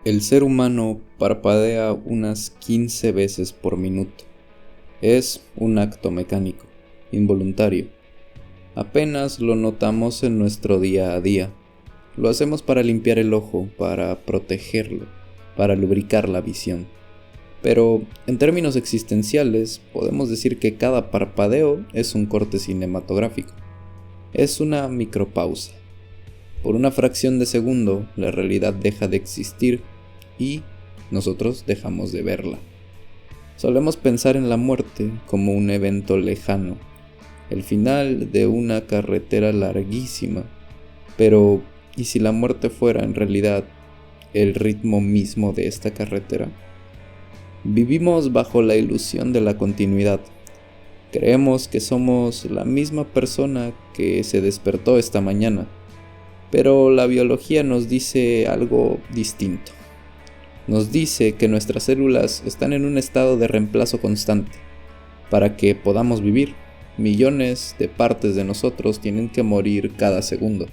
El ser humano parpadea unas 15 veces por minuto. Es un acto mecánico, involuntario. Apenas lo notamos en nuestro día a día. Lo hacemos para limpiar el ojo, para protegerlo, para lubricar la visión. Pero en términos existenciales, podemos decir que cada parpadeo es un corte cinematográfico. Es una micropausa. Por una fracción de segundo, la realidad deja de existir y nosotros dejamos de verla. Solemos pensar en la muerte como un evento lejano, el final de una carretera larguísima. Pero, ¿y si la muerte fuera en realidad el ritmo mismo de esta carretera? Vivimos bajo la ilusión de la continuidad. Creemos que somos la misma persona que se despertó esta mañana, pero la biología nos dice algo distinto. Nos dice que nuestras células están en un estado de reemplazo constante. Para que podamos vivir, millones de partes de nosotros tienen que morir cada segundo.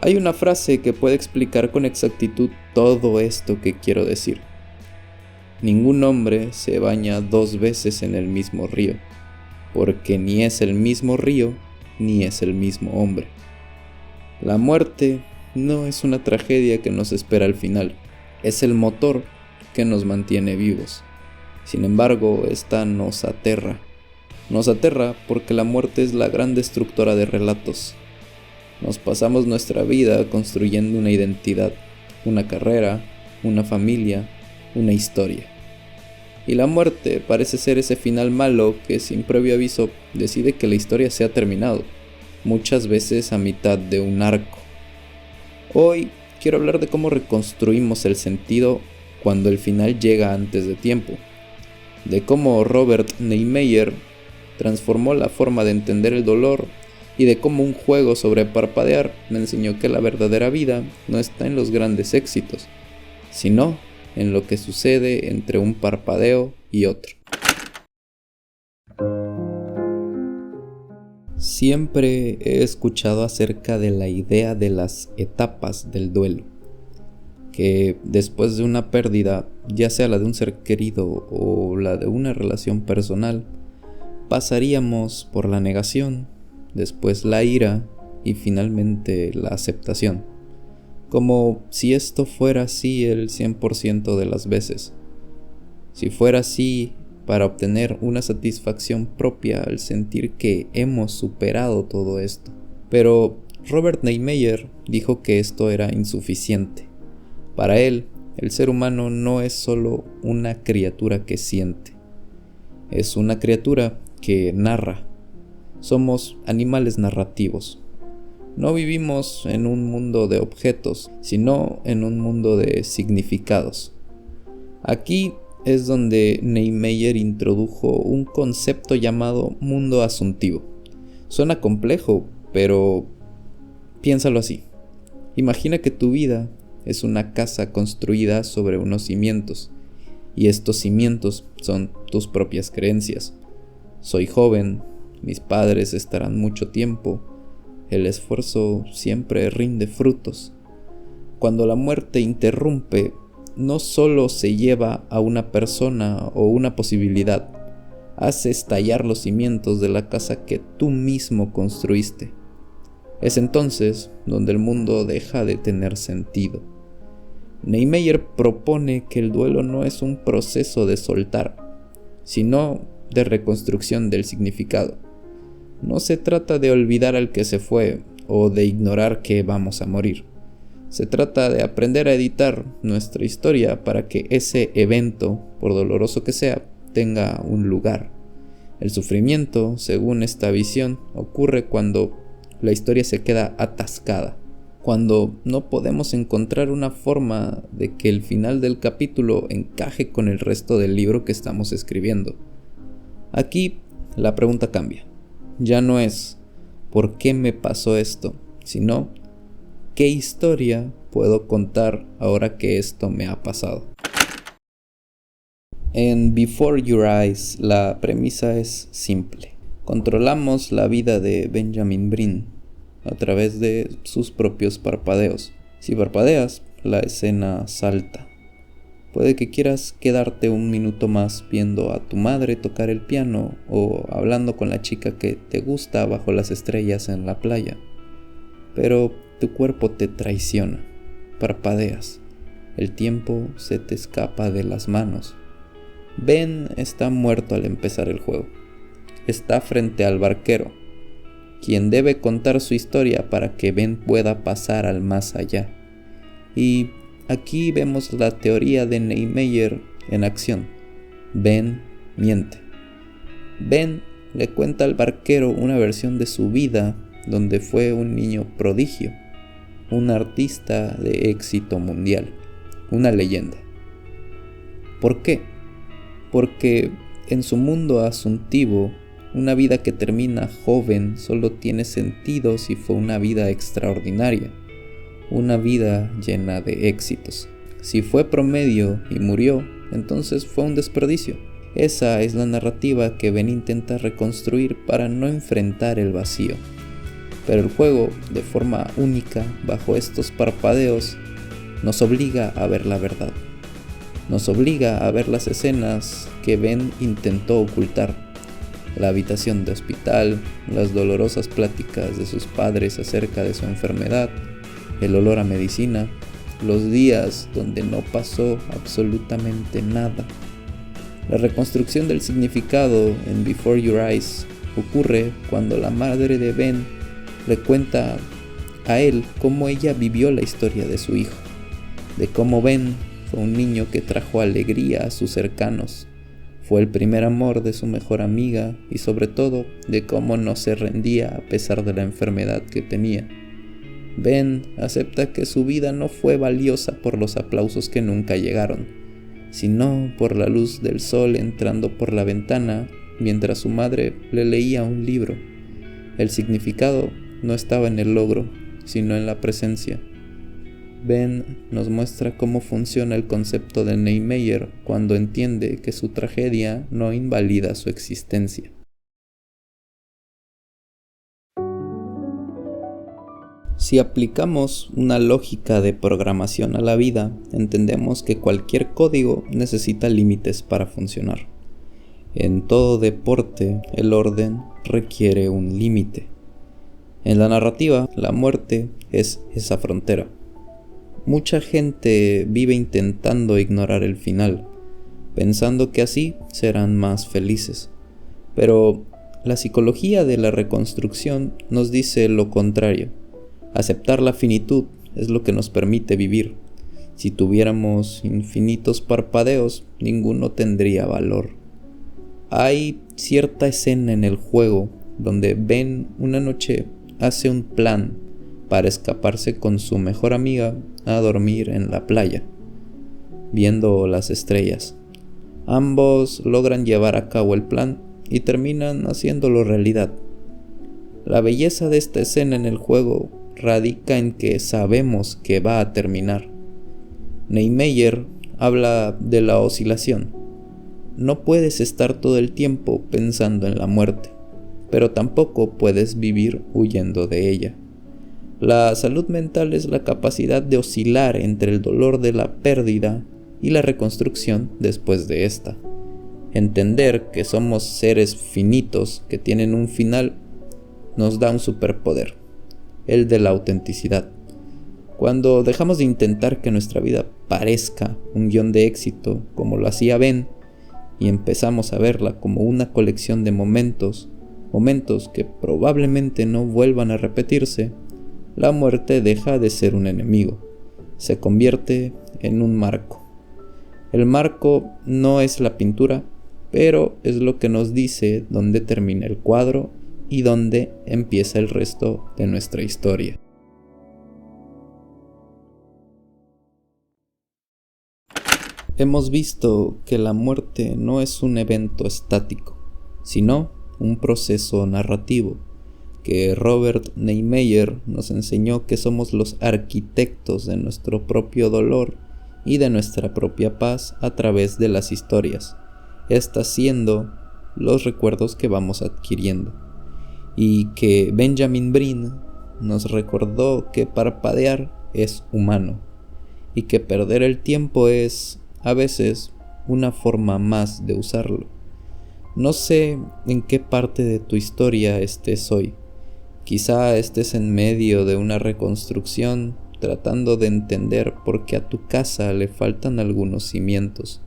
Hay una frase que puede explicar con exactitud todo esto que quiero decir. Ningún hombre se baña 2 veces en el mismo río, porque ni es el mismo río, ni es el mismo hombre. La muerte no es una tragedia que nos espera al final, es el motor que nos mantiene vivos. Sin embargo, esta nos aterra. Nos aterra porque la muerte es la gran destructora de relatos. Nos pasamos nuestra vida construyendo una identidad, una carrera, una familia, una historia. Y la muerte parece ser ese final malo que sin previo aviso decide que la historia se ha terminado, muchas veces a mitad de un arco. Hoy quiero hablar de cómo reconstruimos el sentido cuando el final llega antes de tiempo, de cómo Robert Neimeyer transformó la forma de entender el dolor y de cómo un juego sobre parpadear me enseñó que la verdadera vida no está en los grandes éxitos, sino en lo que sucede entre un parpadeo y otro. Siempre he escuchado acerca de la idea de las etapas del duelo, que después de una pérdida, ya sea la de un ser querido o la de una relación personal, pasaríamos por la negación, después la ira y finalmente la aceptación. Como si esto fuera así el 100% de las veces. Si fuera así, para obtener una satisfacción propia al sentir que hemos superado todo esto. Pero Robert Neimeyer dijo que esto era insuficiente. Para él, el ser humano no es solo una criatura que siente. Es una criatura que narra. Somos animales narrativos. No vivimos en un mundo de objetos, sino en un mundo de significados. Aquí es donde Neimeyer introdujo un concepto llamado mundo asuntivo. Suena complejo, pero piénsalo así. Imagina que tu vida es una casa construida sobre unos cimientos, y estos cimientos son tus propias creencias. Soy joven, mis padres estarán mucho tiempo, el esfuerzo siempre rinde frutos. Cuando la muerte interrumpe, no solo se lleva a una persona o una posibilidad, hace estallar los cimientos de la casa que tú mismo construiste. Es entonces donde el mundo deja de tener sentido. Neimeyer propone que el duelo no es un proceso de soltar, sino de reconstrucción del significado. No se trata de olvidar al que se fue o de ignorar que vamos a morir. Se trata de aprender a editar nuestra historia para que ese evento, por doloroso que sea, tenga un lugar. El sufrimiento, según esta visión, ocurre cuando la historia se queda atascada, cuando no podemos encontrar una forma de que el final del capítulo encaje con el resto del libro que estamos escribiendo. Aquí la pregunta cambia. Ya no es ¿por qué me pasó esto?, sino ¿qué historia puedo contar ahora que esto me ha pasado? En Before Your Eyes, la premisa es simple. Controlamos la vida de Benjamin Brin a través de sus propios parpadeos. Si parpadeas, la escena salta. Puede que quieras quedarte un minuto más viendo a tu madre tocar el piano o hablando con la chica que te gusta bajo las estrellas en la playa. Pero tu cuerpo te traiciona, parpadeas, el tiempo se te escapa de las manos. Ben está muerto al empezar el juego. Está frente al barquero, quien debe contar su historia para que Ben pueda pasar al más allá. Y aquí vemos la teoría de Niemeyer en acción. Ben miente. Ben le cuenta al barquero una versión de su vida donde fue un niño prodigio, un artista de éxito mundial, una leyenda. ¿Por qué? Porque en su mundo asuntivo, una vida que termina joven solo tiene sentido si fue una vida extraordinaria, una vida llena de éxitos. Si fue promedio y murió, entonces fue un desperdicio. Esa es la narrativa que Ben intenta reconstruir para no enfrentar el vacío. Pero el juego, de forma única, bajo estos parpadeos, nos obliga a ver la verdad. Nos obliga a ver las escenas que Ben intentó ocultar. La habitación de hospital, las dolorosas pláticas de sus padres acerca de su enfermedad, el olor a medicina, los días donde no pasó absolutamente nada. La reconstrucción del significado en Before Your Eyes ocurre cuando la madre de Ben le cuenta a él cómo ella vivió la historia de su hijo, de cómo Ben fue un niño que trajo alegría a sus cercanos, fue el primer amor de su mejor amiga y sobre todo de cómo no se rendía a pesar de la enfermedad que tenía. Ben acepta que su vida no fue valiosa por los aplausos que nunca llegaron, sino por la luz del sol entrando por la ventana mientras su madre le leía un libro. El significado no estaba en el logro, sino en la presencia. Ben nos muestra cómo funciona el concepto de Niemeyer cuando entiende que su tragedia no invalida su existencia. Si aplicamos una lógica de programación a la vida, entendemos que cualquier código necesita límites para funcionar. En todo deporte, el orden requiere un límite. En la narrativa, la muerte es esa frontera. Mucha gente vive intentando ignorar el final, pensando que así serán más felices. Pero la psicología de la reconstrucción nos dice lo contrario. Aceptar la finitud es lo que nos permite vivir. Si tuviéramos infinitos parpadeos, ninguno tendría valor. Hay cierta escena en el juego donde Ben una noche hace un plan para escaparse con su mejor amiga a dormir en la playa, viendo las estrellas. Ambos logran llevar a cabo el plan y terminan haciéndolo realidad. La belleza de esta escena en el juego radica en que sabemos que va a terminar. Niemeyer habla de la oscilación. No puedes estar todo el tiempo pensando en la muerte, pero tampoco puedes vivir huyendo de ella. La salud mental es la capacidad de oscilar entre el dolor de la pérdida y la reconstrucción después de esta. Entender que somos seres finitos que tienen un final nos da un superpoder, el de la autenticidad. Cuando dejamos de intentar que nuestra vida parezca un guión de éxito como lo hacía Ben y empezamos a verla como una colección de momentos que probablemente no vuelvan a repetirse, la muerte deja de ser un enemigo, se convierte en un marco. El marco no es la pintura, pero es lo que nos dice dónde termina el cuadro y dónde empieza el resto de nuestra historia. Hemos visto que la muerte no es un evento estático, sino un proceso narrativo, que Robert Niemeyer nos enseñó que somos los arquitectos de nuestro propio dolor y de nuestra propia paz a través de las historias, estas siendo los recuerdos que vamos adquiriendo, y que Benjamin Brin nos recordó que parpadear es humano, y que perder el tiempo es a veces una forma más de usarlo. No sé en qué parte de tu historia estés hoy. Quizá estés en medio de una reconstrucción, tratando de entender por qué a tu casa le faltan algunos cimientos.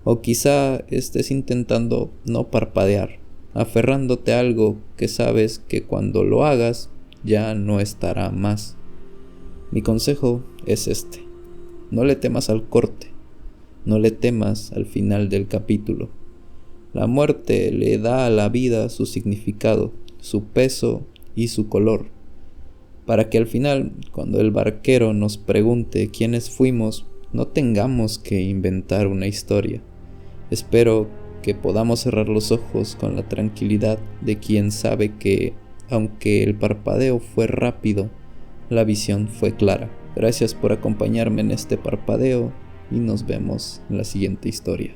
O quizá estés intentando no parpadear, aferrándote a algo que sabes que cuando lo hagas ya no estará más. Mi consejo es este: no le temas al corte, no le temas al final del capítulo. La muerte le da a la vida su significado, su peso y su color, para que al final, cuando el barquero nos pregunte quiénes fuimos, no tengamos que inventar una historia. Espero que podamos cerrar los ojos con la tranquilidad de quien sabe que, aunque el parpadeo fue rápido, la visión fue clara. Gracias por acompañarme en este parpadeo y nos vemos en la siguiente historia.